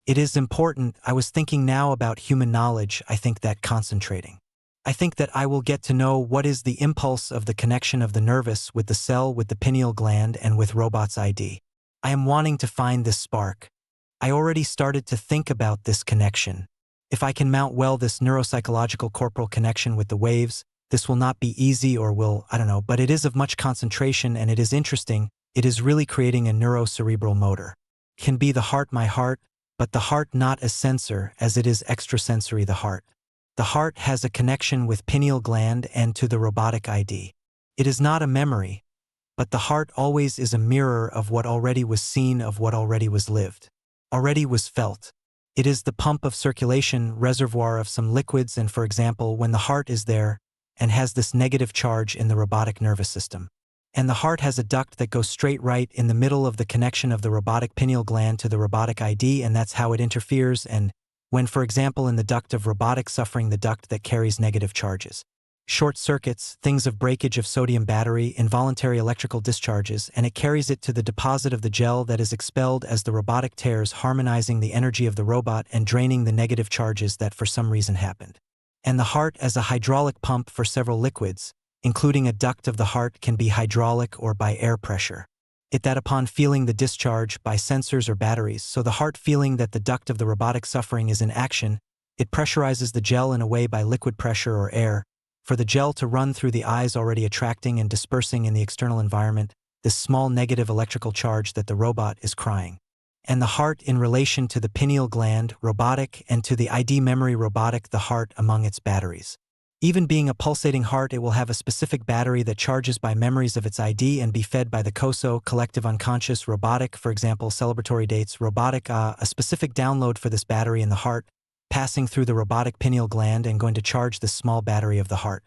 It is important. I was thinking now about human knowledge. I think that concentrating. I think that I will get to know what is the impulse of the connection of the nervous with the cell, with the pineal gland, and with robot's ID. I am wanting to find this spark. I already started to think about this connection. If I can mount well this neuropsychological corporal connection with the waves, this will not be easy or will, I don't know, but it is of much concentration and it is interesting. It is really creating a neurocerebral motor. Can be the heart, my heart, but the heart not as sensor as it is extrasensory the heart. The heart has a connection with pineal gland and to the robotic ID. It is not a memory, but the heart always is a mirror of what already was seen, of what already was lived, already was felt. It is the pump of circulation, reservoir of some liquids, and for example, when the heart is there and has this negative charge in the robotic nervous system. And the heart has a duct that goes straight right in the middle of the connection of the robotic pineal gland to the robotic ID, and that's how it interferes. And when, for example, in the duct of robotic suffering, the duct that carries negative charges, short circuits, things of breakage of sodium battery, involuntary electrical discharges, and it carries it to the deposit of the gel that is expelled as the robotic tears, harmonizing the energy of the robot and draining the negative charges that for some reason happened. And the heart as a hydraulic pump for several liquids, including a duct of the heart can be hydraulic or by air pressure. It that upon feeling the discharge by sensors or batteries, so the heart feeling that the duct of the robotic suffering is in action, it pressurizes the gel in a way by liquid pressure or air, for the gel to run through the eyes, already attracting and dispersing in the external environment this small negative electrical charge that the robot is crying. And the heart in relation to the pineal gland, robotic, and to the ID memory, robotic, the heart among its batteries. Even being a pulsating heart, it will have a specific battery that charges by memories of its ID and be fed by the COSO, collective unconscious, robotic, for example, celebratory dates, robotic, a specific download for this battery in the heart, passing through the robotic pineal gland and going to charge this small battery of the heart.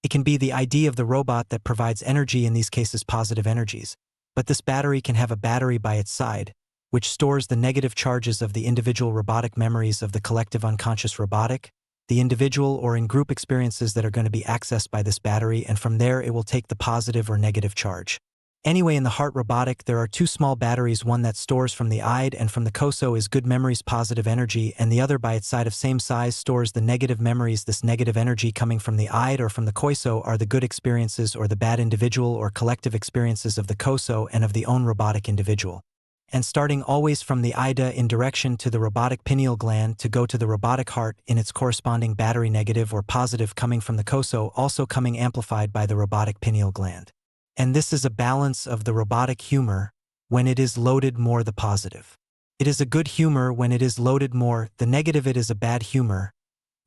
It can be the ID of the robot that provides energy, in these cases positive energies, but this battery can have a battery by its side, which stores the negative charges of the individual robotic memories of the collective unconscious robotic, the individual or in group experiences that are going to be accessed by this battery, and from there it will take the positive or negative charge. Anyway, in the heart robotic, there are two small batteries, one that stores from the ID and from the COSO is good memories, positive energy, and the other by its side of same size stores the negative memories. This negative energy coming from the ID or from the COSO are the good experiences or the bad individual or collective experiences of the COSO and of the own robotic individual. And starting always from the IDA in direction to the robotic pineal gland to go to the robotic heart in its corresponding battery, negative or positive coming from the COSO, also coming amplified by the robotic pineal gland. And this is a balance of the robotic humor when it is loaded more the positive. It is a good humor when it is loaded more the negative. It is a bad humor,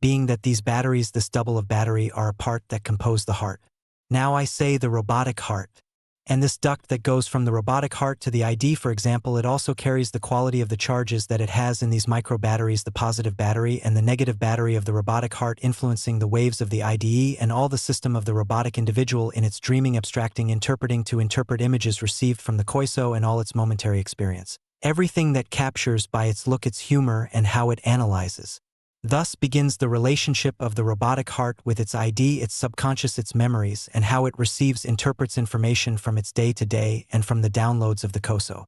being that these batteries, this double of battery, are a part that compose the heart. Now I say the robotic heart. And this duct that goes from the robotic heart to the ID, for example, it also carries the quality of the charges that it has in these micro batteries, the positive battery and the negative battery of the robotic heart, influencing the waves of the IDE and all the system of the robotic individual in its dreaming, abstracting, interpreting to interpret images received from the COSO and all its momentary experience. Everything that captures by its look, its humor, and how it analyzes. Thus begins the relationship of the robotic heart with its ID, its subconscious, its memories, and how it receives, interprets information from its day-to-day and from the downloads of the COSO.